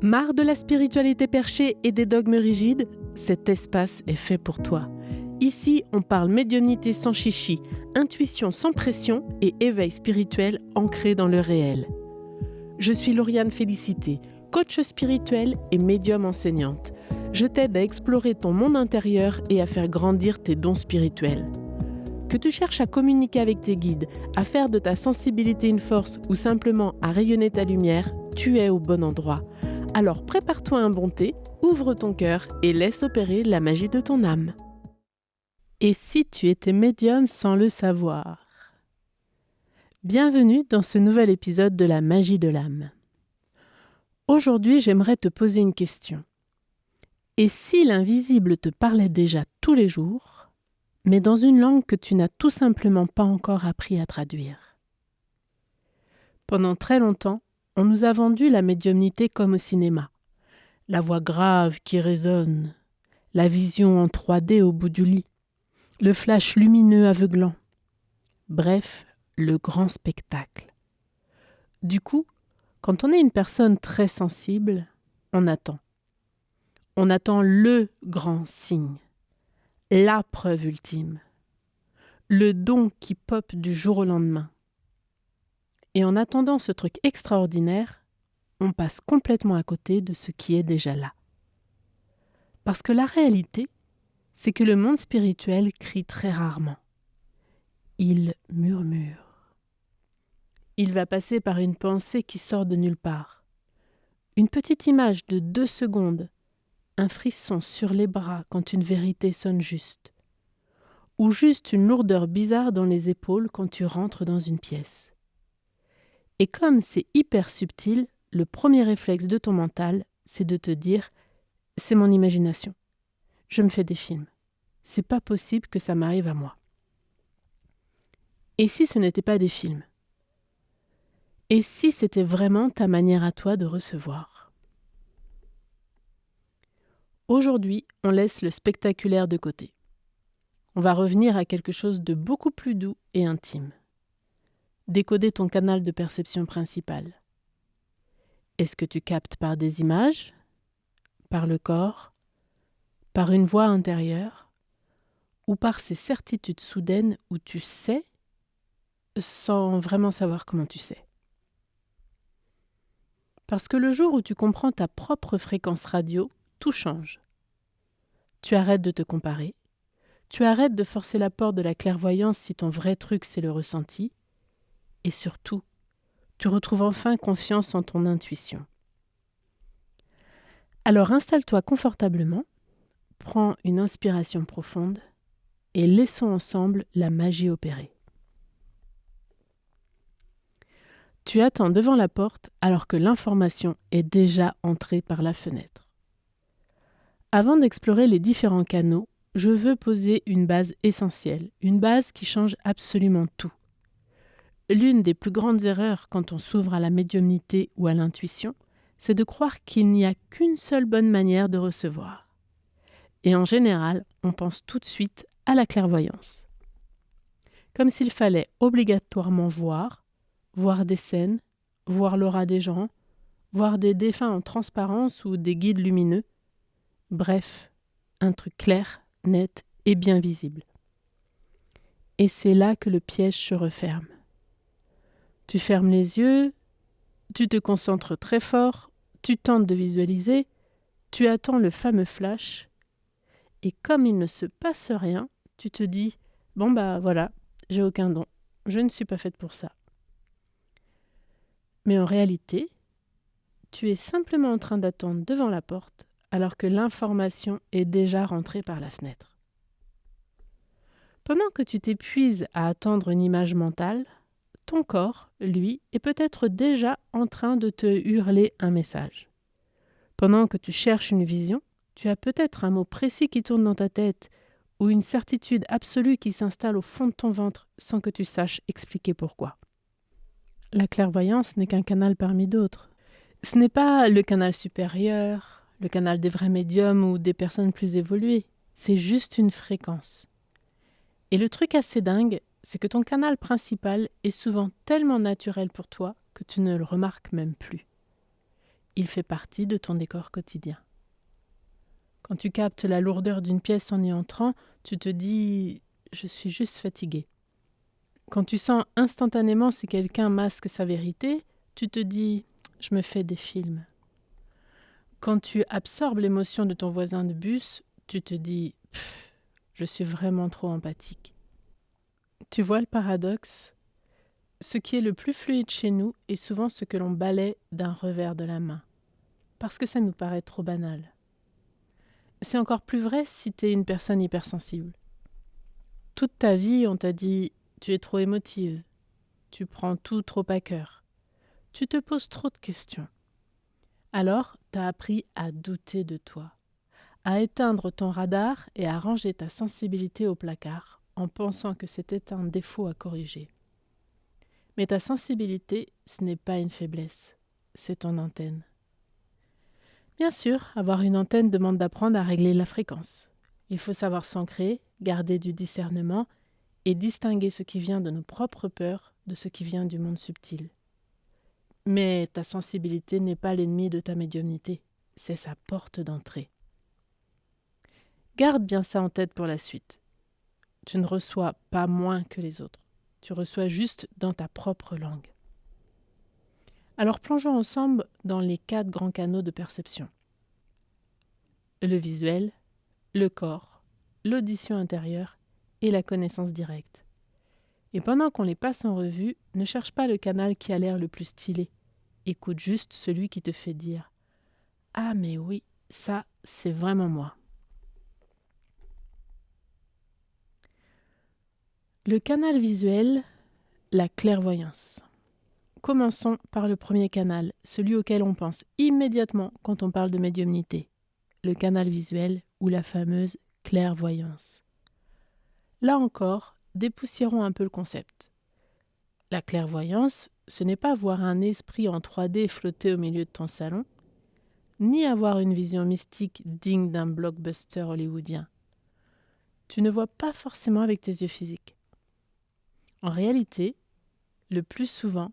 Marre de la spiritualité perchée et des dogmes rigides? Cet espace est fait pour toi. Ici, on parle médiumnité sans chichi, intuition sans pression et éveil spirituel ancré dans le réel. Je suis Lauriane Félicité, coach spirituel et médium enseignante. Je t'aide à explorer ton monde intérieur et à faire grandir tes dons spirituels. Que tu cherches à communiquer avec tes guides, à faire de ta sensibilité une force ou simplement à rayonner ta lumière, tu es au bon endroit. Alors prépare-toi un bon thé, ouvre ton cœur et laisse opérer la magie de ton âme. Et si tu étais médium sans le savoir? Bienvenue dans ce nouvel épisode de la magie de l'âme. Aujourd'hui, j'aimerais te poser une question. Et si l'invisible te parlait déjà tous les jours, mais dans une langue que tu n'as tout simplement pas encore appris à traduire? Pendant très longtemps, on nous a vendu la médiumnité comme au cinéma. La voix grave qui résonne, la vision en 3D au bout du lit, le flash lumineux aveuglant. Bref, le grand spectacle. Du coup, quand on est une personne très sensible, on attend. On attend le grand signe, la preuve ultime, le don qui pop du jour au lendemain. Et en attendant ce truc extraordinaire, on passe complètement à côté de ce qui est déjà là. Parce que la réalité, c'est que le monde spirituel crie très rarement. Il murmure. Il va passer par une pensée qui sort de nulle part. Une petite image de 2 secondes, un frisson sur les bras quand une vérité sonne juste. Ou juste une lourdeur bizarre dans les épaules quand tu rentres dans une pièce. Et comme c'est hyper subtil, le premier réflexe de ton mental, c'est de te dire « c'est mon imagination. Je me fais des films. C'est pas possible que ça m'arrive à moi. » Et si ce n'était pas des films? Et si c'était vraiment ta manière à toi de recevoir? Aujourd'hui, on laisse le spectaculaire de côté. On va revenir à quelque chose de beaucoup plus doux et intime. Décoder ton canal de perception principal. Est-ce que tu captes par des images, par le corps, par une voix intérieure, ou par ces certitudes soudaines où tu sais sans vraiment savoir comment tu sais? Parce que le jour où tu comprends ta propre fréquence radio, tout change. Tu arrêtes de te comparer, tu arrêtes de forcer la porte de la clairvoyance si ton vrai truc c'est le ressenti, et surtout, tu retrouves enfin confiance en ton intuition. Alors installe-toi confortablement, prends une inspiration profonde et laissons ensemble la magie opérer. Tu attends devant la porte alors que l'information est déjà entrée par la fenêtre. Avant d'explorer les différents canaux, je veux poser une base essentielle, une base qui change absolument tout. L'une des plus grandes erreurs quand on s'ouvre à la médiumnité ou à l'intuition, c'est de croire qu'il n'y a qu'une seule bonne manière de recevoir. Et en général, on pense tout de suite à la clairvoyance. Comme s'il fallait obligatoirement voir des scènes, voir l'aura des gens, voir des défunts en transparence ou des guides lumineux. Bref, un truc clair, net et bien visible. Et c'est là que le piège se referme. Tu fermes les yeux, tu te concentres très fort, tu tentes de visualiser, tu attends le fameux flash, et comme il ne se passe rien, tu te dis « Bon bah voilà, j'ai aucun don, je ne suis pas faite pour ça. » Mais en réalité, tu es simplement en train d'attendre devant la porte alors que l'information est déjà rentrée par la fenêtre. Pendant que tu t'épuises à attendre une image mentale, ton corps, lui, est peut-être déjà en train de te hurler un message. Pendant que tu cherches une vision, tu as peut-être un mot précis qui tourne dans ta tête ou une certitude absolue qui s'installe au fond de ton ventre sans que tu saches expliquer pourquoi. La clairvoyance n'est qu'un canal parmi d'autres. Ce n'est pas le canal supérieur, le canal des vrais médiums ou des personnes plus évoluées. C'est juste une fréquence. Et le truc assez dingue, c'est que ton canal principal est souvent tellement naturel pour toi que tu ne le remarques même plus. Il fait partie de ton décor quotidien. Quand tu captes la lourdeur d'une pièce en y entrant, tu te dis « je suis juste fatigué ». Quand tu sens instantanément si quelqu'un masque sa vérité, tu te dis « je me fais des films ». Quand tu absorbes l'émotion de ton voisin de bus, tu te dis « je suis vraiment trop empathique ». Tu vois le paradoxe ? Ce qui est le plus fluide chez nous est souvent ce que l'on balaie d'un revers de la main, parce que ça nous paraît trop banal. C'est encore plus vrai si tu es une personne hypersensible. Toute ta vie, on t'a dit « tu es trop émotive », tu prends tout trop à cœur, tu te poses trop de questions. Alors, tu as appris à douter de toi, à éteindre ton radar et à ranger ta sensibilité au placard en pensant que c'était un défaut à corriger. Mais ta sensibilité, ce n'est pas une faiblesse, c'est ton antenne. Bien sûr, avoir une antenne demande d'apprendre à régler la fréquence. Il faut savoir s'ancrer, garder du discernement et distinguer ce qui vient de nos propres peurs de ce qui vient du monde subtil. Mais ta sensibilité n'est pas l'ennemi de ta médiumnité, c'est sa porte d'entrée. Garde bien ça en tête pour la suite. Tu ne reçois pas moins que les autres, tu reçois juste dans ta propre langue. Alors plongeons ensemble dans les 4 grands canaux de perception. Le visuel, le corps, l'audition intérieure et la connaissance directe. Et pendant qu'on les passe en revue, ne cherche pas le canal qui a l'air le plus stylé. Écoute juste celui qui te fait dire « Ah mais oui, ça, c'est vraiment moi ». Le canal visuel, la clairvoyance. Commençons par le premier canal, celui auquel on pense immédiatement quand on parle de médiumnité, le canal visuel ou la fameuse clairvoyance. Là encore, dépoussiérons un peu le concept. La clairvoyance, ce n'est pas voir un esprit en 3D flotter au milieu de ton salon, ni avoir une vision mystique digne d'un blockbuster hollywoodien. Tu ne vois pas forcément avec tes yeux physiques. En réalité, le plus souvent,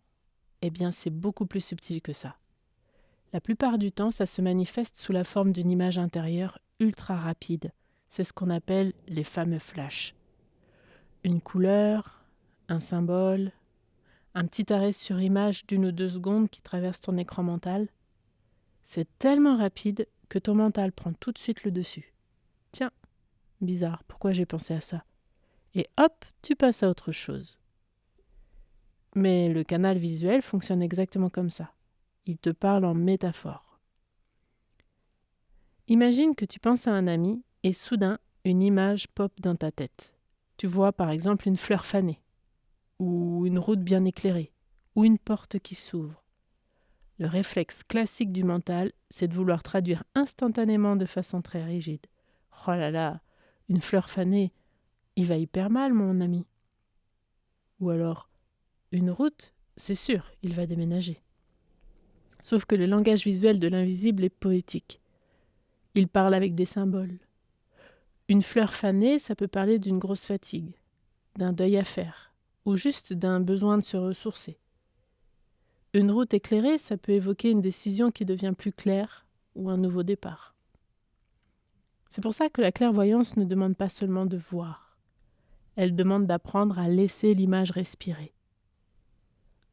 c'est beaucoup plus subtil que ça. La plupart du temps, ça se manifeste sous la forme d'une image intérieure ultra rapide. C'est ce qu'on appelle les fameux flashs. Une couleur, un symbole, un petit arrêt sur image d'1 ou 2 secondes qui traverse ton écran mental. C'est tellement rapide que ton mental prend tout de suite le dessus. Tiens, bizarre, pourquoi j'ai pensé à ça ? Et hop, tu passes à autre chose. Mais le canal visuel fonctionne exactement comme ça. Il te parle en métaphore. Imagine que tu penses à un ami et soudain, une image pop dans ta tête. Tu vois par exemple une fleur fanée, ou une route bien éclairée, ou une porte qui s'ouvre. Le réflexe classique du mental, c'est de vouloir traduire instantanément de façon très rigide. « Oh là là, une fleur fanée, il va hyper mal mon ami. » Ou alors « Une route, c'est sûr, il va déménager. » Sauf que le langage visuel de l'invisible est poétique. Il parle avec des symboles. Une fleur fanée, ça peut parler d'une grosse fatigue, d'un deuil à faire, ou juste d'un besoin de se ressourcer. Une route éclairée, ça peut évoquer une décision qui devient plus claire ou un nouveau départ. C'est pour ça que la clairvoyance ne demande pas seulement de voir. Elle demande d'apprendre à laisser l'image respirer.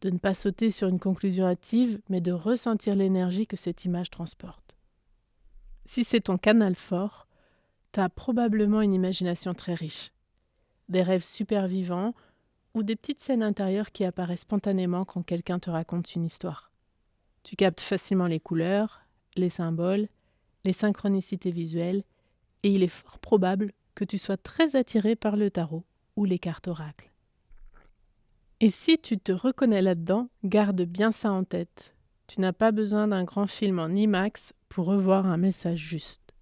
De ne pas sauter sur une conclusion hâtive, mais de ressentir l'énergie que cette image transporte. Si c'est ton canal fort, tu as probablement une imagination très riche. Des rêves super vivants ou des petites scènes intérieures qui apparaissent spontanément quand quelqu'un te raconte une histoire. Tu captes facilement les couleurs, les symboles, les synchronicités visuelles, et il est fort probable que tu sois très attiré par le tarot ou les cartes oracles. Et si tu te reconnais là-dedans, garde bien ça en tête. Tu n'as pas besoin d'un grand film en IMAX pour revoir un message juste.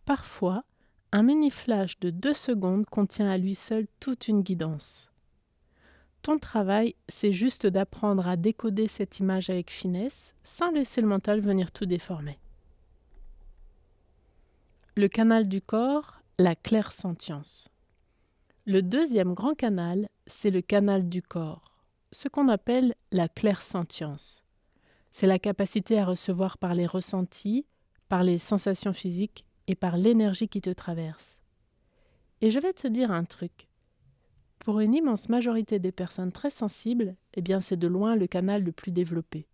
Parfois, un mini-flash de 2 secondes contient à lui seul toute une guidance. Ton travail, c'est juste d'apprendre à décoder cette image avec finesse, sans laisser le mental venir tout déformer. Le canal du corps, la clairsentience. Le deuxième grand canal, c'est le canal du corps, ce qu'on appelle la clairsentience. C'est la capacité à recevoir par les ressentis, par les sensations physiques et par l'énergie qui te traverse. Et je vais te dire un truc. Pour une immense majorité des personnes très sensibles, eh bien c'est de loin le canal le plus développé,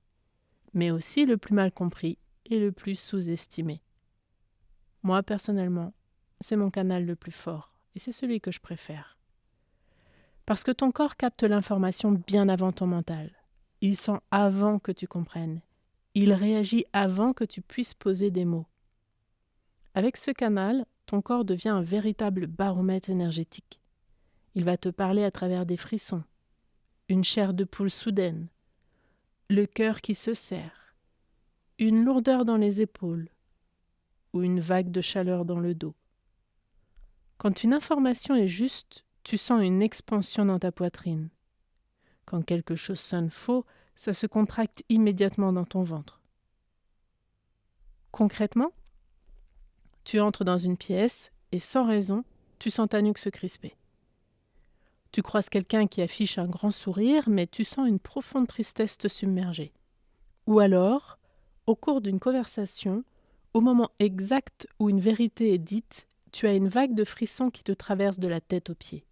mais aussi le plus mal compris et le plus sous-estimé. Moi, personnellement, c'est mon canal le plus fort et c'est celui que je préfère. Parce que ton corps capte l'information bien avant ton mental. Il sent avant que tu comprennes. Il réagit avant que tu puisses poser des mots. Avec ce canal, ton corps devient un véritable baromètre énergétique. Il va te parler à travers des frissons, une chair de poule soudaine, le cœur qui se serre, une lourdeur dans les épaules ou une vague de chaleur dans le dos. Quand une information est juste, tu sens une expansion dans ta poitrine. Quand quelque chose sonne faux, ça se contracte immédiatement dans ton ventre. Concrètement, tu entres dans une pièce et sans raison, tu sens ta nuque se crisper. Tu croises quelqu'un qui affiche un grand sourire, mais tu sens une profonde tristesse te submerger. Ou alors, au cours d'une conversation, au moment exact où une vérité est dite, tu as une vague de frissons qui te traverse de la tête aux pieds.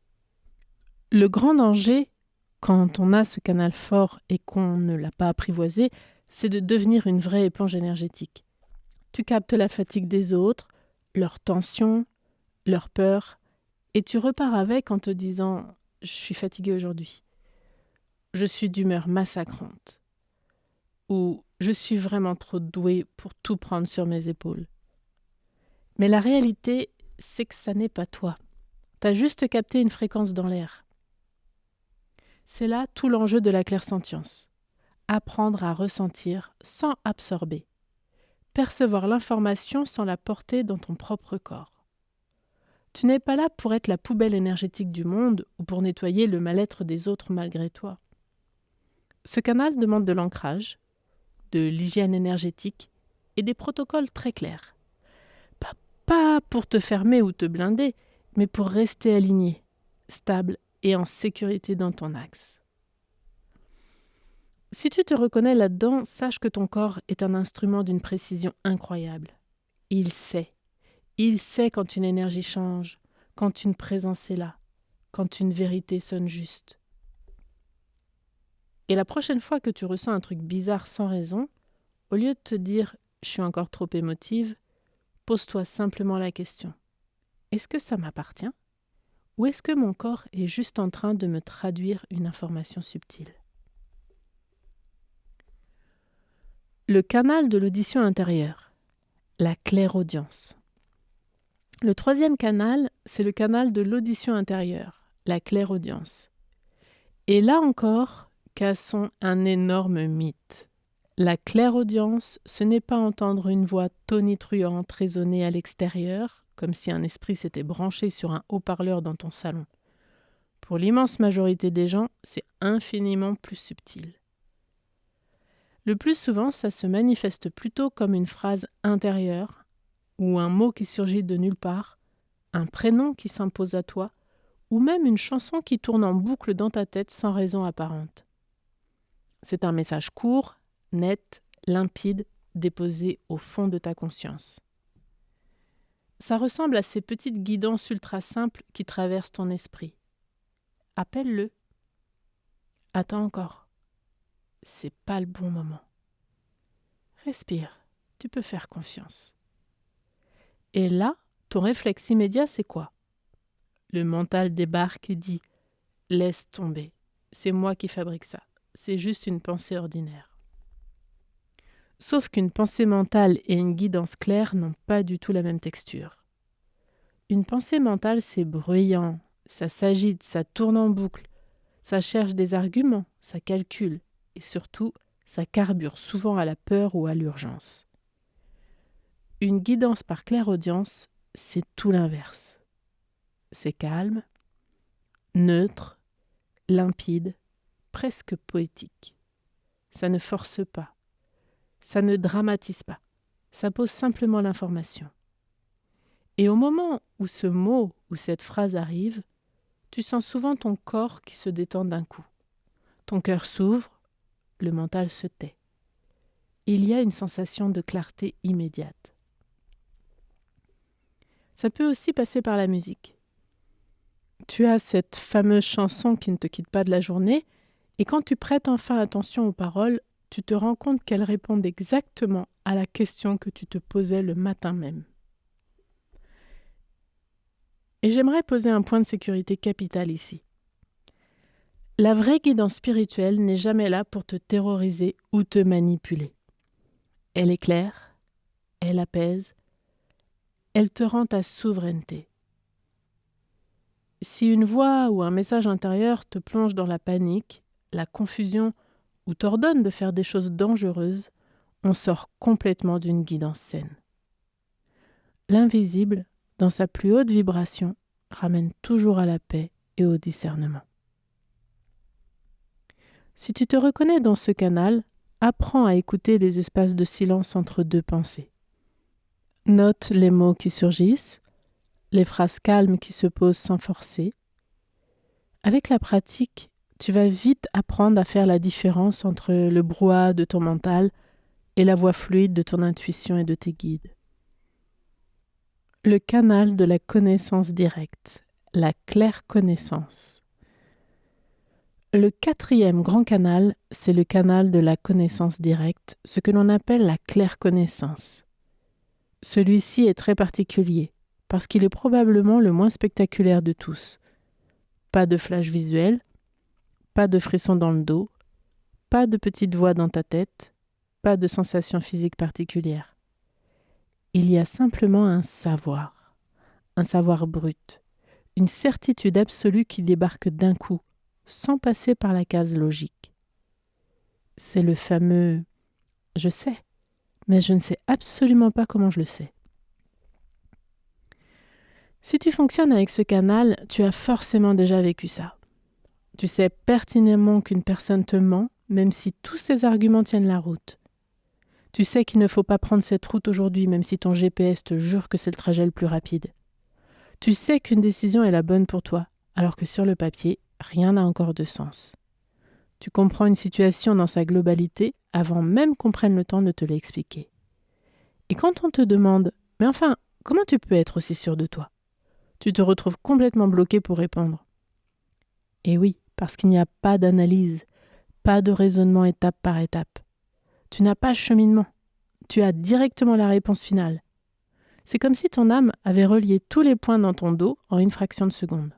Le grand danger, quand on a ce canal fort et qu'on ne l'a pas apprivoisé, c'est de devenir une vraie éponge énergétique. Tu captes la fatigue des autres, leurs tensions, leurs peurs, et tu repars avec en te disant « Je suis fatigué aujourd'hui »,« Je suis d'humeur massacrante » ou « Je suis vraiment trop doué pour tout prendre sur mes épaules ». Mais la réalité, c'est que ça n'est pas toi. Tu as juste capté une fréquence dans l'air. C'est là tout l'enjeu de la clairsentience. Apprendre à ressentir sans absorber. Percevoir l'information sans la porter dans ton propre corps. Tu n'es pas là pour être la poubelle énergétique du monde ou pour nettoyer le mal-être des autres malgré toi. Ce canal demande de l'ancrage, de l'hygiène énergétique et des protocoles très clairs. Pas pour te fermer ou te blinder, mais pour rester aligné, stable et en sécurité dans ton axe. Si tu te reconnais là-dedans, sache que ton corps est un instrument d'une précision incroyable. Il sait quand une énergie change, quand une présence est là, quand une vérité sonne juste. Et la prochaine fois que tu ressens un truc bizarre sans raison, au lieu de te dire « je suis encore trop émotive », pose-toi simplement la question « est-ce que ça m'appartient ? Ou est-ce que mon corps est juste en train de me traduire une information subtile ?» Le canal de l'audition intérieure, la clairaudience. Le troisième canal, c'est le canal de l'audition intérieure, la clairaudience. Et là encore, cassons un énorme mythe. La clairaudience, ce n'est pas entendre une voix tonitruante résonner à l'extérieur, comme si un esprit s'était branché sur un haut-parleur dans ton salon. Pour l'immense majorité des gens, c'est infiniment plus subtil. Le plus souvent, ça se manifeste plutôt comme une phrase intérieure, ou un mot qui surgit de nulle part, un prénom qui s'impose à toi, ou même une chanson qui tourne en boucle dans ta tête sans raison apparente. C'est un message court, net, limpide, déposé au fond de ta conscience. Ça ressemble à ces petites guidances ultra simples qui traversent ton esprit. Appelle-le. Attends encore. C'est pas le bon moment. Respire, tu peux faire confiance. Et là, ton réflexe immédiat, c'est quoi ? Le mental débarque et dit « Laisse tomber, c'est moi qui fabrique ça, c'est juste une pensée ordinaire. » Sauf qu'une pensée mentale et une guidance claire n'ont pas du tout la même texture. Une pensée mentale, c'est bruyant, ça s'agite, ça tourne en boucle, ça cherche des arguments, ça calcule, et surtout, ça carbure souvent à la peur ou à l'urgence. Une guidance par clairaudience, c'est tout l'inverse. C'est calme, neutre, limpide, presque poétique. Ça ne force pas, ça ne dramatise pas, ça pose simplement l'information. Et au moment où ce mot ou cette phrase arrive, tu sens souvent ton corps qui se détend d'un coup. Ton cœur s'ouvre, le mental se tait. il y a une sensation de clarté immédiate. Ça peut aussi passer par la musique. Tu as cette fameuse chanson qui ne te quitte pas de la journée, et quand tu prêtes enfin attention aux paroles, tu te rends compte qu'elles répondent exactement à la question que tu te posais le matin même. Et j'aimerais poser un point de sécurité capital ici. La vraie guidance spirituelle n'est jamais là pour te terroriser ou te manipuler. Elle est claire, elle apaise, elle te rend ta souveraineté. Si une voix ou un message intérieur te plonge dans la panique, la confusion ou t'ordonne de faire des choses dangereuses, on sort complètement d'une guidance saine. L'invisible, dans sa plus haute vibration, ramène toujours à la paix et au discernement. Si tu te reconnais dans ce canal, apprends à écouter les espaces de silence entre deux pensées. Note les mots qui surgissent, les phrases calmes qui se posent sans forcer. Avec la pratique, tu vas vite apprendre à faire la différence entre le brouhaha de ton mental et la voix fluide de ton intuition et de tes guides. Le canal de la connaissance directe, la claire connaissance. Le 4e grand canal, c'est le canal de la connaissance directe, ce que l'on appelle la claire connaissance. Celui-ci est très particulier, parce qu'il est probablement le moins spectaculaire de tous. Pas de flash visuel, pas de frissons dans le dos, pas de petite voix dans ta tête, pas de sensation physique particulière. Il y a simplement un savoir brut, une certitude absolue qui débarque d'un coup, sans passer par la case logique. C'est le fameux « je sais », mais je ne sais absolument pas comment je le sais. Si tu fonctionnes avec ce canal, tu as forcément déjà vécu ça. Tu sais pertinemment qu'une personne te ment, même si tous ses arguments tiennent la route. Tu sais qu'il ne faut pas prendre cette route aujourd'hui, même si ton GPS te jure que c'est le trajet le plus rapide. Tu sais qu'une décision est la bonne pour toi, alors que sur le papier, rien n'a encore de sens. Tu comprends une situation dans sa globalité avant même qu'on prenne le temps de te l'expliquer. Et quand on te demande « Mais enfin, comment tu peux être aussi sûr de toi ?» Tu te retrouves complètement bloqué pour répondre. Et oui, parce qu'il n'y a pas d'analyse, pas de raisonnement étape par étape. Tu n'as pas le cheminement. Tu as directement la réponse finale. C'est comme si ton âme avait relié tous les points dans ton dos en une fraction de seconde.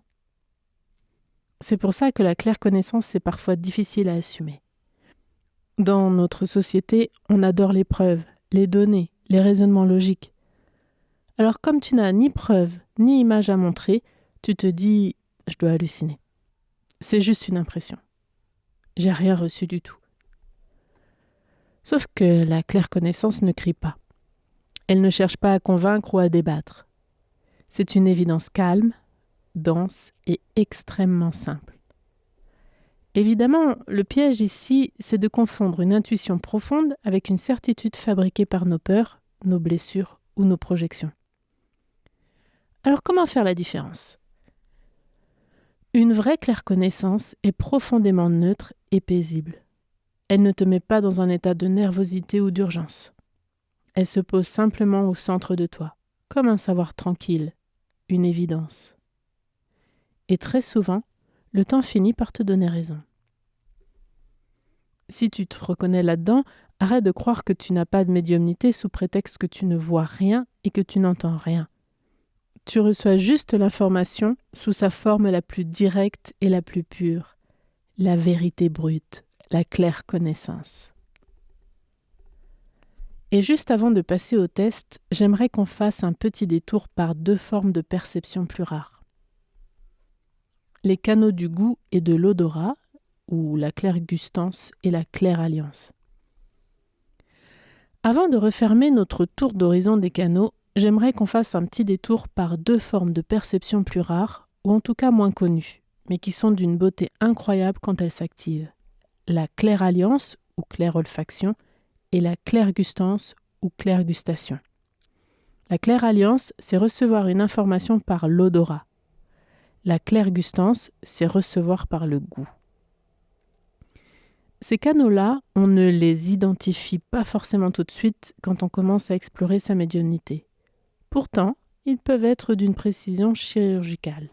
C'est pour ça que la claire connaissance, c'est parfois difficile à assumer. Dans notre société, on adore les preuves, les données, les raisonnements logiques. Alors comme tu n'as ni preuve, ni image à montrer, tu te dis « je dois halluciner ». C'est juste une impression. J'ai rien reçu du tout. Sauf que la claire connaissance ne crie pas. Elle ne cherche pas à convaincre ou à débattre. C'est une évidence calme, dense et extrêmement simple. Évidemment, le piège ici, c'est de confondre une intuition profonde avec une certitude fabriquée par nos peurs, nos blessures ou nos projections. Alors comment faire la différence ? Une vraie claire connaissance est profondément neutre et paisible. Elle ne te met pas dans un état de nervosité ou d'urgence. Elle se pose simplement au centre de toi, comme un savoir tranquille, une évidence. Et très souvent, le temps finit par te donner raison. Si tu te reconnais là-dedans, arrête de croire que tu n'as pas de médiumnité sous prétexte que tu ne vois rien et que tu n'entends rien. Tu reçois juste l'information sous sa forme la plus directe et la plus pure, la vérité brute, la claire connaissance. Et juste avant de passer au test, j'aimerais qu'on fasse un petit détour par 2 formes de perception plus rares. Les canaux du goût et de l'odorat, ou la clairgustance et la clairalliance. Avant de refermer notre tour d'horizon des canaux, j'aimerais qu'on fasse un petit détour par 2 formes de perception plus rares, ou en tout cas moins connues, mais qui sont d'une beauté incroyable quand elles s'activent. La clairalliance, ou clairolfaction, et la clairgustance, ou clairgustation. La clairalliance, c'est recevoir une information par l'odorat. La clairgustance, c'est recevoir par le goût. Ces canaux-là, on ne les identifie pas forcément tout de suite quand on commence à explorer sa médiumnité. Pourtant, ils peuvent être d'une précision chirurgicale.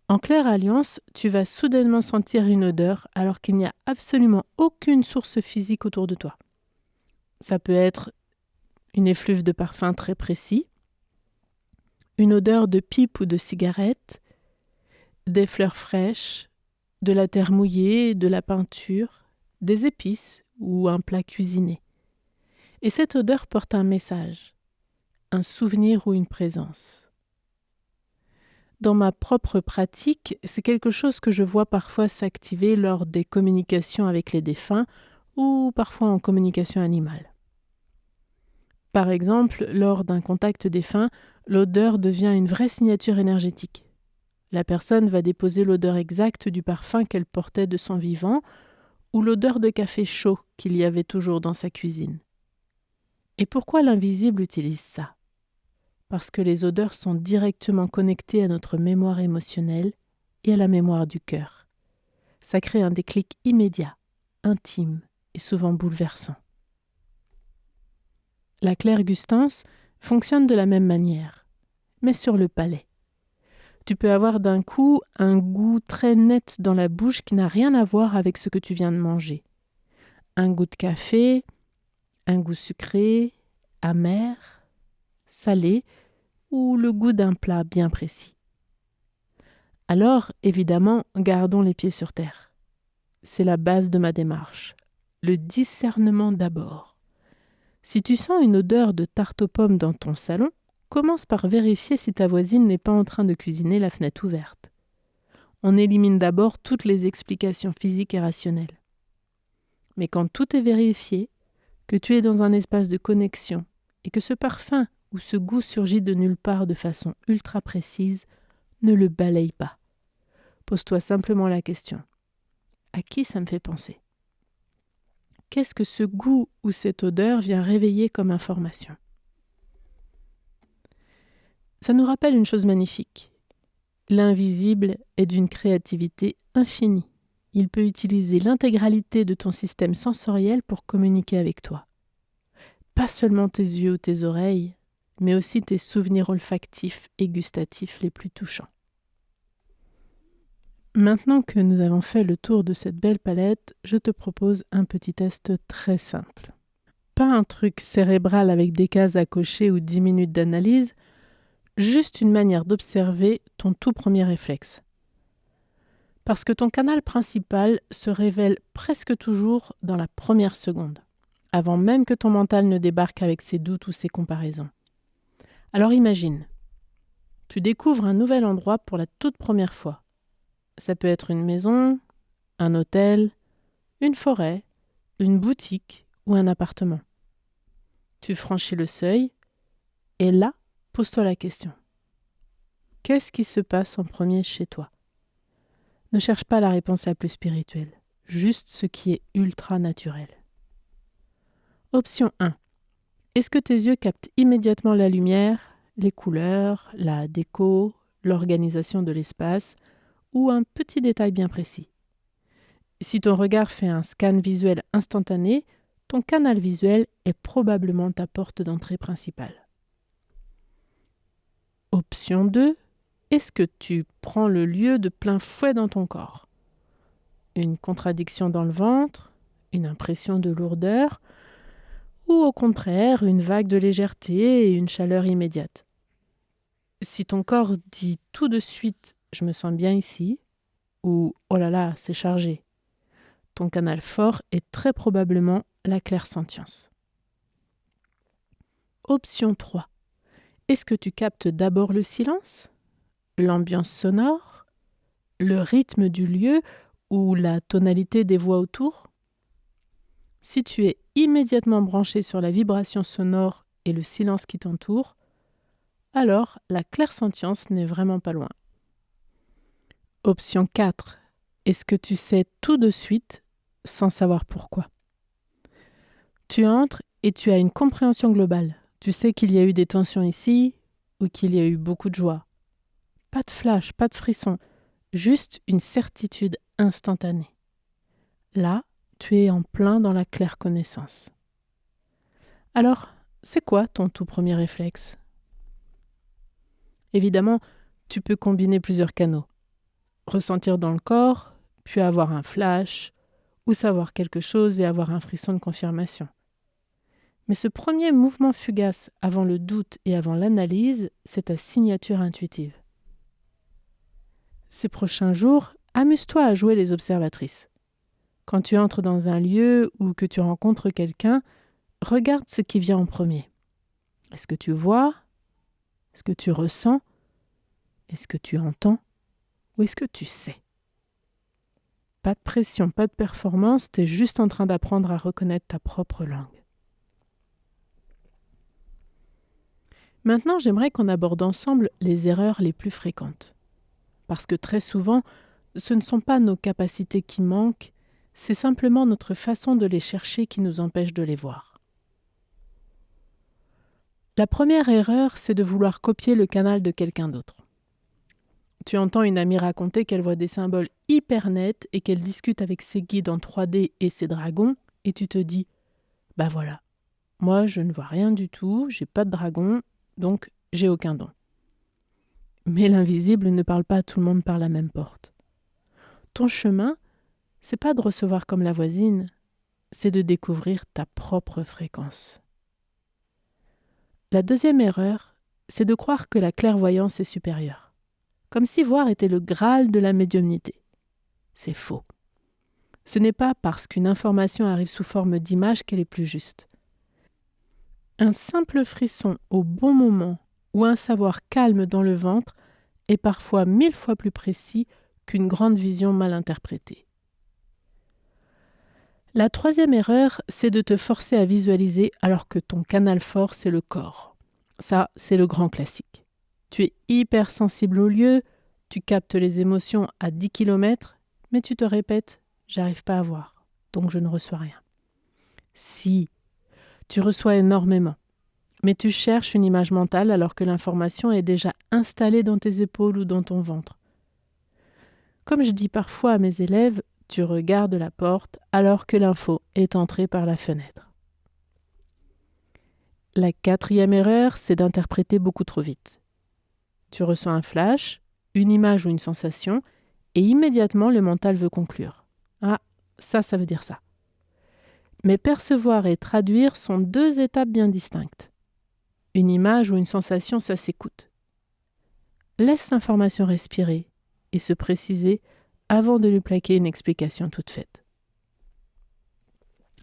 En claire alliance, tu vas soudainement sentir une odeur alors qu'il n'y a absolument aucune source physique autour de toi. Ça peut être une effluve de parfum très précis, une odeur de pipe ou de cigarette, des fleurs fraîches, de la terre mouillée, de la peinture, des épices ou un plat cuisiné. Et cette odeur porte un message, un souvenir ou une présence. Dans ma propre pratique, c'est quelque chose que je vois parfois s'activer lors des communications avec les défunts ou parfois en communication animale. Par exemple, lors d'un contact défunt, l'odeur devient une vraie signature énergétique. La personne va déposer l'odeur exacte du parfum qu'elle portait de son vivant ou l'odeur de café chaud qu'il y avait toujours dans sa cuisine. Et pourquoi l'invisible utilise ça ? Parce que les odeurs sont directement connectées à notre mémoire émotionnelle et à la mémoire du cœur. Ça crée un déclic immédiat, intime et souvent bouleversant. La clairgustance fonctionne de la même manière, mais sur le palais. Tu peux avoir d'un coup un goût très net dans la bouche qui n'a rien à voir avec ce que tu viens de manger. Un goût de café, un goût sucré, amer, salé ou le goût d'un plat bien précis. Alors, évidemment, gardons les pieds sur terre. C'est la base de ma démarche. Le discernement d'abord. Si tu sens une odeur de tarte aux pommes dans ton salon, commence par vérifier si ta voisine n'est pas en train de cuisiner la fenêtre ouverte. On élimine d'abord toutes les explications physiques et rationnelles. Mais quand tout est vérifié, que tu es dans un espace de connexion et que ce parfum ou ce goût surgit de nulle part de façon ultra précise, ne le balaye pas. Pose-toi simplement la question. À qui ça me fait penser ? Qu'est-ce que ce goût ou cette odeur vient réveiller comme information ? Ça nous rappelle une chose magnifique. L'invisible est d'une créativité infinie. Il peut utiliser l'intégralité de ton système sensoriel pour communiquer avec toi. Pas seulement tes yeux ou tes oreilles, mais aussi tes souvenirs olfactifs et gustatifs les plus touchants. Maintenant que nous avons fait le tour de cette belle palette, je te propose un petit test très simple. Pas un truc cérébral avec des cases à cocher ou 10 minutes d'analyse, juste une manière d'observer ton tout premier réflexe. Parce que ton canal principal se révèle presque toujours dans la première seconde, avant même que ton mental ne débarque avec ses doutes ou ses comparaisons. Alors imagine, tu découvres un nouvel endroit pour la toute première fois. Ça peut être une maison, un hôtel, une forêt, une boutique ou un appartement. Tu franchis le seuil et là, pose-toi la question. Qu'est-ce qui se passe en premier chez toi ? Ne cherche pas la réponse la plus spirituelle, juste ce qui est ultra naturel. Option 1. Est-ce que tes yeux captent immédiatement la lumière, les couleurs, la déco, l'organisation de l'espace ou un petit détail bien précis ? Si ton regard fait un scan visuel instantané, ton canal visuel est probablement ta porte d'entrée principale. Option 2. Est-ce que tu prends le lieu de plein fouet dans ton corps ? Une contradiction dans le ventre, une impression de lourdeur, ou au contraire une vague de légèreté et une chaleur immédiate. Si ton corps dit tout de suite « je me sens bien ici » ou « oh là là, c'est chargé », ton canal fort est très probablement la clairsentience. Option 3. Est-ce que tu captes d'abord le silence, l'ambiance sonore, le rythme du lieu ou la tonalité des voix autour ? Si tu es immédiatement branché sur la vibration sonore et le silence qui t'entoure, alors la clairsentience n'est vraiment pas loin. Option 4. Est-ce que tu sais tout de suite sans savoir pourquoi ? Tu entres et tu as une compréhension globale. Tu sais qu'il y a eu des tensions ici ou qu'il y a eu beaucoup de joie. Pas de flash, pas de frisson, juste une certitude instantanée. Là, tu es en plein dans la claire connaissance. Alors, c'est quoi ton tout premier réflexe? Évidemment, tu peux combiner plusieurs canaux. Ressentir dans le corps, puis avoir un flash, ou savoir quelque chose et avoir un frisson de confirmation. Mais ce premier mouvement fugace avant le doute et avant l'analyse, c'est ta signature intuitive. Ces prochains jours, amuse-toi à jouer les observatrices. Quand tu entres dans un lieu ou que tu rencontres quelqu'un, regarde ce qui vient en premier. Est-ce que tu vois? Est-ce que tu ressens? Est-ce que tu entends? Ou est-ce que tu sais? Pas de pression, pas de performance, tu es juste en train d'apprendre à reconnaître ta propre langue. Maintenant, j'aimerais qu'on aborde ensemble les erreurs les plus fréquentes. Parce que très souvent, ce ne sont pas nos capacités qui manquent, c'est simplement notre façon de les chercher qui nous empêche de les voir. La première erreur, c'est de vouloir copier le canal de quelqu'un d'autre. Tu entends une amie raconter qu'elle voit des symboles hyper nets et qu'elle discute avec ses guides en 3D et ses dragons, et tu te dis « Bah voilà, moi je ne vois rien du tout, j'ai pas de dragon, donc j'ai aucun don. » Mais l'invisible ne parle pas à tout le monde par la même porte. Ton chemin, c'est pas de recevoir comme la voisine, c'est de découvrir ta propre fréquence. La deuxième erreur, c'est de croire que la clairvoyance est supérieure. Comme si voir était le Graal de la médiumnité. C'est faux. Ce n'est pas parce qu'une information arrive sous forme d'image qu'elle est plus juste. Un simple frisson au bon moment ou un savoir calme dans le ventre est parfois 1000 fois plus précis qu'une grande vision mal interprétée. La troisième erreur, c'est de te forcer à visualiser alors que ton canal fort, c'est le corps. Ça, c'est le grand classique. Tu es hyper sensible au lieu, tu captes les émotions à 10 km, mais tu te répètes « j'arrive pas à voir, donc je ne reçois rien ». Si, tu reçois énormément, mais tu cherches une image mentale alors que l'information est déjà installée dans tes épaules ou dans ton ventre. Comme je dis parfois à mes élèves, tu regardes la porte alors que l'info est entrée par la fenêtre. La quatrième erreur, c'est d'interpréter beaucoup trop vite. Tu reçois un flash, une image ou une sensation, et immédiatement le mental veut conclure. Ah, ça veut dire ça. Mais percevoir et traduire sont deux étapes bien distinctes. Une image ou une sensation, ça s'écoute. Laisse l'information respirer et se préciser avant de lui plaquer une explication toute faite.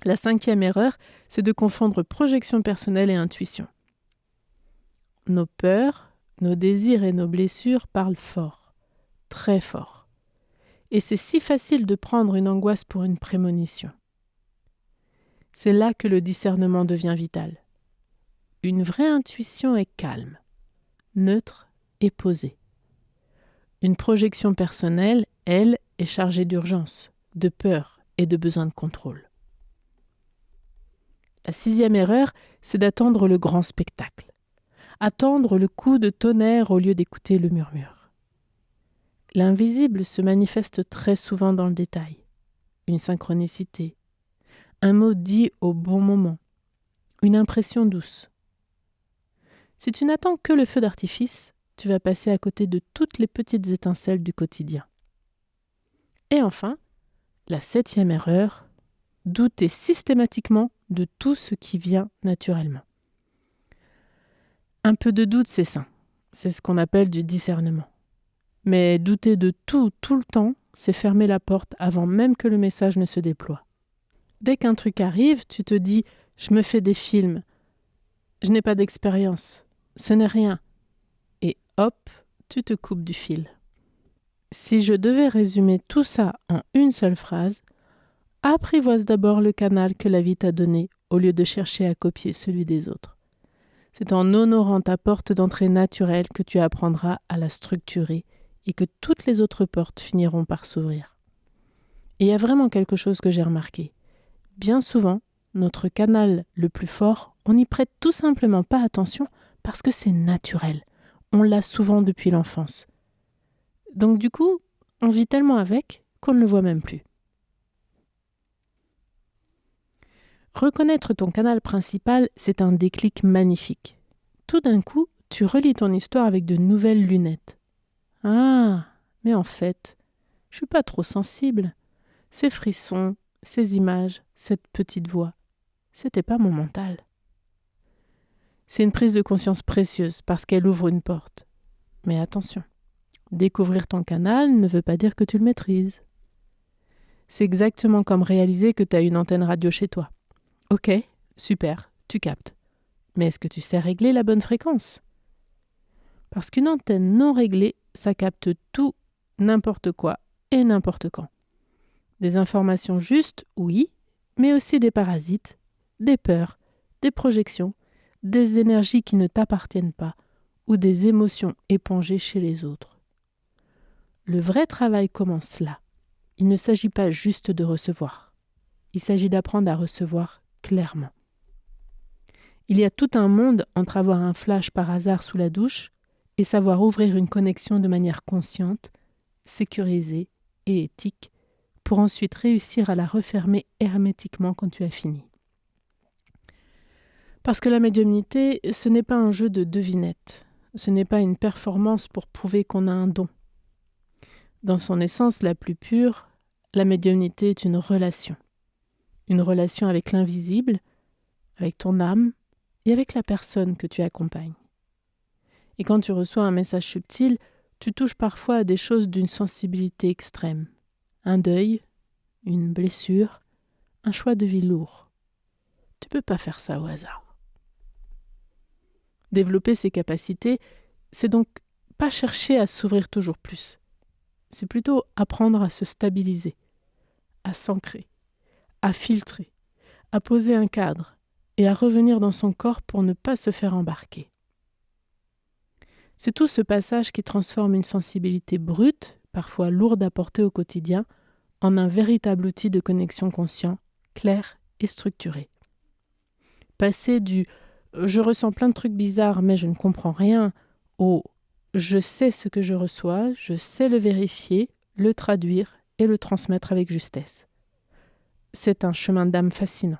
La cinquième erreur, c'est de confondre projection personnelle et intuition. Nos peurs, nos désirs et nos blessures parlent fort, très fort. Et c'est si facile de prendre une angoisse pour une prémonition. C'est là que le discernement devient vital. Une vraie intuition est calme, neutre et posée. Une projection personnelle, elle, est chargée d'urgence, de peur et de besoin de contrôle. La sixième erreur, c'est d'attendre le grand spectacle. Attendre le coup de tonnerre au lieu d'écouter le murmure. L'invisible se manifeste très souvent dans le détail. Une synchronicité, un mot dit au bon moment, une impression douce. Si tu n'attends que le feu d'artifice, tu vas passer à côté de toutes les petites étincelles du quotidien. Et enfin, la septième erreur, douter systématiquement de tout ce qui vient naturellement. Un peu de doute, c'est sain. C'est ce qu'on appelle du discernement. Mais douter de tout le temps, c'est fermer la porte avant même que le message ne se déploie. Dès qu'un truc arrive, tu te dis « je me fais des films, je n'ai pas d'expérience, ce n'est rien ». Et hop, tu te coupes du fil. Si je devais résumer tout ça en une seule phrase, apprivoise d'abord le canal que la vie t'a donné au lieu de chercher à copier celui des autres. C'est en honorant ta porte d'entrée naturelle que tu apprendras à la structurer et que toutes les autres portes finiront par s'ouvrir. Et il y a vraiment quelque chose que j'ai remarqué. Bien souvent, notre canal le plus fort, on n'y prête tout simplement pas attention parce que c'est naturel. On l'a souvent depuis l'enfance. Donc du coup, on vit tellement avec qu'on ne le voit même plus. Reconnaître ton canal principal, c'est un déclic magnifique. Tout d'un coup, tu relis ton histoire avec de nouvelles lunettes. Ah, mais en fait, je suis pas trop sensible. Ces frissons, ces images, cette petite voix, c'était pas mon mental. C'est une prise de conscience précieuse parce qu'elle ouvre une porte. Mais attention, découvrir ton canal ne veut pas dire que tu le maîtrises. C'est exactement comme réaliser que tu as une antenne radio chez toi. Ok, super, tu captes. Mais est-ce que tu sais régler la bonne fréquence ? Parce qu'une antenne non réglée, ça capte tout, n'importe quoi et n'importe quand. Des informations justes, oui, mais aussi des parasites, des peurs, des projections, des énergies qui ne t'appartiennent pas ou des émotions épongées chez les autres. Le vrai travail commence là. Il ne s'agit pas juste de recevoir. Il s'agit d'apprendre à recevoir clairement. Il y a tout un monde entre avoir un flash par hasard sous la douche et savoir ouvrir une connexion de manière consciente, sécurisée et éthique pour ensuite réussir à la refermer hermétiquement quand tu as fini. Parce que la médiumnité, ce n'est pas un jeu de devinettes. Ce n'est pas une performance pour prouver qu'on a un don. Dans son essence la plus pure, la médiumnité est une relation. Une relation avec l'invisible, avec ton âme et avec la personne que tu accompagnes. Et quand tu reçois un message subtil, tu touches parfois à des choses d'une sensibilité extrême. Un deuil, une blessure, un choix de vie lourd. Tu ne peux pas faire ça au hasard. Développer ses capacités, c'est donc pas chercher à s'ouvrir toujours plus. C'est plutôt apprendre à se stabiliser, à s'ancrer, à filtrer, à poser un cadre et à revenir dans son corps pour ne pas se faire embarquer. C'est tout ce passage qui transforme une sensibilité brute, parfois lourde à porter au quotidien, en un véritable outil de connexion conscient, clair et structuré. Passer du « je ressens plein de trucs bizarres mais je ne comprends rien » au « je sais ce que je reçois, je sais le vérifier, le traduire et le transmettre avec justesse ». C'est un chemin d'âme fascinant.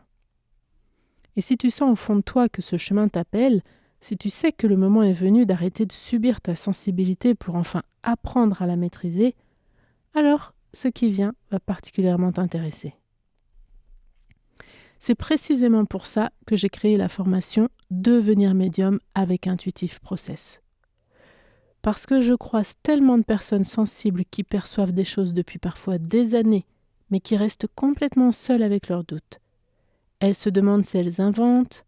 Et si tu sens au fond de toi que ce chemin t'appelle, si tu sais que le moment est venu d'arrêter de subir ta sensibilité pour enfin apprendre à la maîtriser, alors ce qui vient va particulièrement t'intéresser. C'est précisément pour ça que j'ai créé la formation « Devenir médium avec Intuitive Process ». Parce que je croise tellement de personnes sensibles qui perçoivent des choses depuis parfois des années, mais qui restent complètement seules avec leurs doutes. Elles se demandent si elles inventent,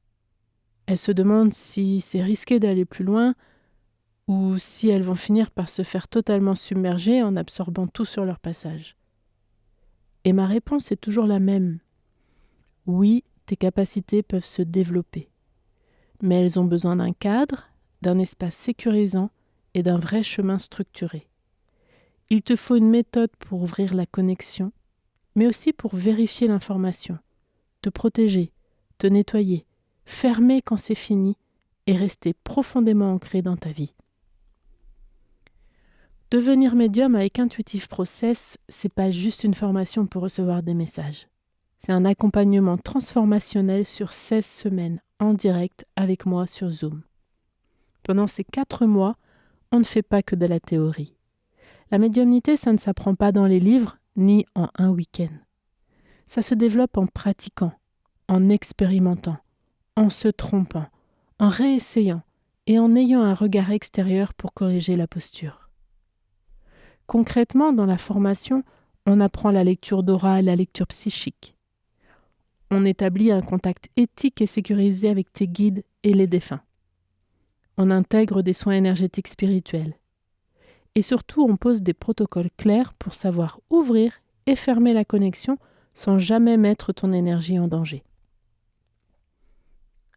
elles se demandent si c'est risqué d'aller plus loin, ou si elles vont finir par se faire totalement submerger en absorbant tout sur leur passage. Et ma réponse est toujours la même. Oui, tes capacités peuvent se développer, mais elles ont besoin d'un cadre, d'un espace sécurisant et d'un vrai chemin structuré. Il te faut une méthode pour ouvrir la connexion, mais aussi pour vérifier l'information, te protéger, te nettoyer, fermer quand c'est fini et rester profondément ancré dans ta vie. Devenir médium avec Intuitive Process, c'est pas juste une formation pour recevoir des messages. C'est un accompagnement transformationnel sur 16 semaines en direct avec moi sur Zoom. Pendant ces 4 mois, on ne fait pas que de la théorie. La médiumnité, ça ne s'apprend pas dans les livres ni en un week-end. Ça se développe en pratiquant, en expérimentant, en se trompant, en réessayant et en ayant un regard extérieur pour corriger la posture. Concrètement, dans la formation, on apprend la lecture d'aura et la lecture psychique. On établit un contact éthique et sécurisé avec tes guides et les défunts. On intègre des soins énergétiques spirituels. Et surtout, on pose des protocoles clairs pour savoir ouvrir et fermer la connexion sans jamais mettre ton énergie en danger.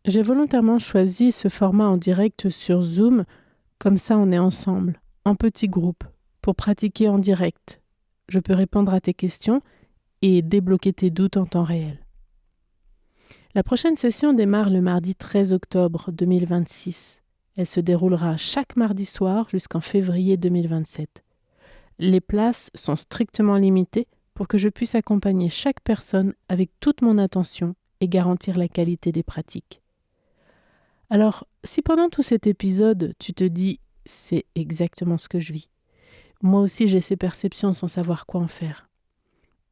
J'ai volontairement choisi ce format en direct sur Zoom, comme ça on est ensemble, en petits groupes, pour pratiquer en direct. Je peux répondre à tes questions et débloquer tes doutes en temps réel. La prochaine session démarre le mardi 13 octobre 2026. Elle se déroulera chaque mardi soir jusqu'en février 2027. Les places sont strictement limitées pour que je puisse accompagner chaque personne avec toute mon attention et garantir la qualité des pratiques. Alors, si pendant tout cet épisode, tu te dis « c'est exactement ce que je vis », moi aussi j'ai ces perceptions sans savoir quoi en faire.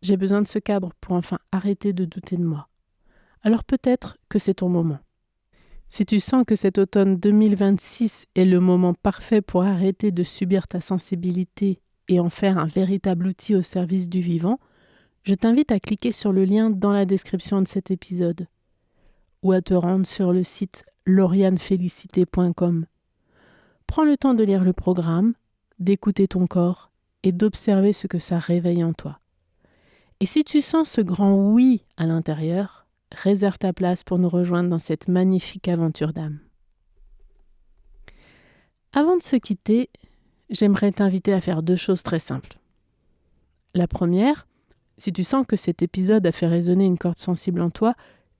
J'ai besoin de ce cadre pour enfin arrêter de douter de moi. Alors peut-être que c'est ton moment. Si tu sens que cet automne 2026 est le moment parfait pour arrêter de subir ta sensibilité et en faire un véritable outil au service du vivant, je t'invite à cliquer sur le lien dans la description de cet épisode ou à te rendre sur le site laurianefelicité.com. Prends le temps de lire le programme, d'écouter ton corps et d'observer ce que ça réveille en toi. Et si tu sens ce grand oui à l'intérieur, réserve ta place pour nous rejoindre dans cette magnifique aventure d'âme. Avant de se quitter, j'aimerais t'inviter à faire 2 choses très simples. La première, si tu sens que cet épisode a fait résonner une corde sensible en toi,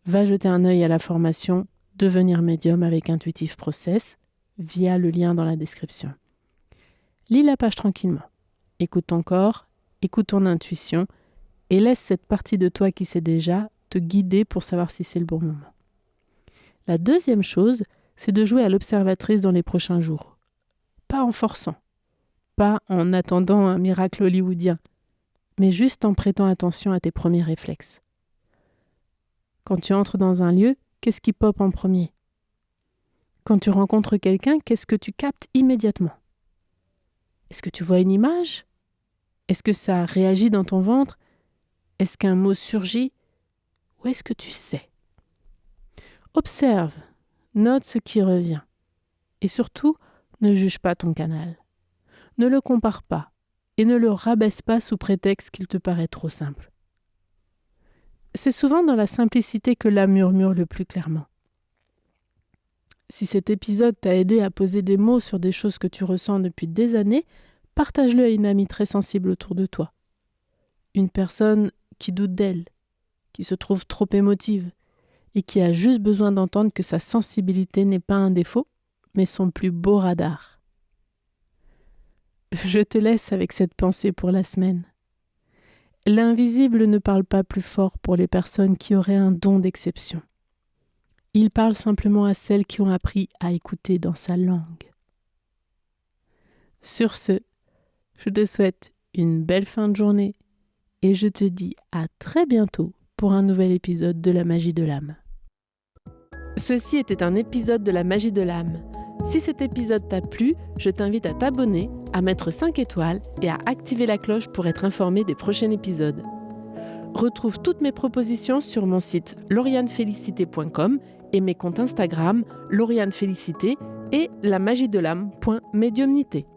va jeter un œil à la formation « Devenir médium avec Intuitive Process » via le lien dans la description. Lis la page tranquillement. Écoute ton corps, écoute ton intuition et laisse cette partie de toi qui sait déjà te guider pour savoir si c'est le bon moment. La deuxième chose, c'est de jouer à l'observatrice dans les prochains jours. Pas en forçant, pas en attendant un miracle hollywoodien, mais juste en prêtant attention à tes premiers réflexes. Quand tu entres dans un lieu, qu'est-ce qui pop en premier ? Quand tu rencontres quelqu'un, qu'est-ce que tu captes immédiatement ? Est-ce que tu vois une image ? Est-ce que ça réagit dans ton ventre ? Est-ce qu'un mot surgit ? Ou est-ce que tu sais ? Observe, note ce qui revient. Et surtout, ne juge pas ton canal. Ne le compare pas et ne le rabaisse pas sous prétexte qu'il te paraît trop simple. C'est souvent dans la simplicité que l'âme murmure le plus clairement. Si cet épisode t'a aidé à poser des mots sur des choses que tu ressens depuis des années, partage-le à une amie très sensible autour de toi. Une personne qui doute d'elle, qui se trouve trop émotive et qui a juste besoin d'entendre que sa sensibilité n'est pas un défaut, mais son plus beau radar. Je te laisse avec cette pensée pour la semaine. L'invisible ne parle pas plus fort pour les personnes qui auraient un don d'exception. Il parle simplement à celles qui ont appris à écouter dans sa langue. Sur ce, je te souhaite une belle fin de journée et je te dis à très bientôt pour un nouvel épisode de la magie de l'âme. Ceci était un épisode de la magie de l'âme. Si cet épisode t'a plu, je t'invite à t'abonner, à mettre 5 étoiles et à activer la cloche pour être informé des prochains épisodes. Retrouve toutes mes propositions sur mon site laurianefelicité.com et mes comptes Instagram laurianefelicité et lamagidelame.mediumnité.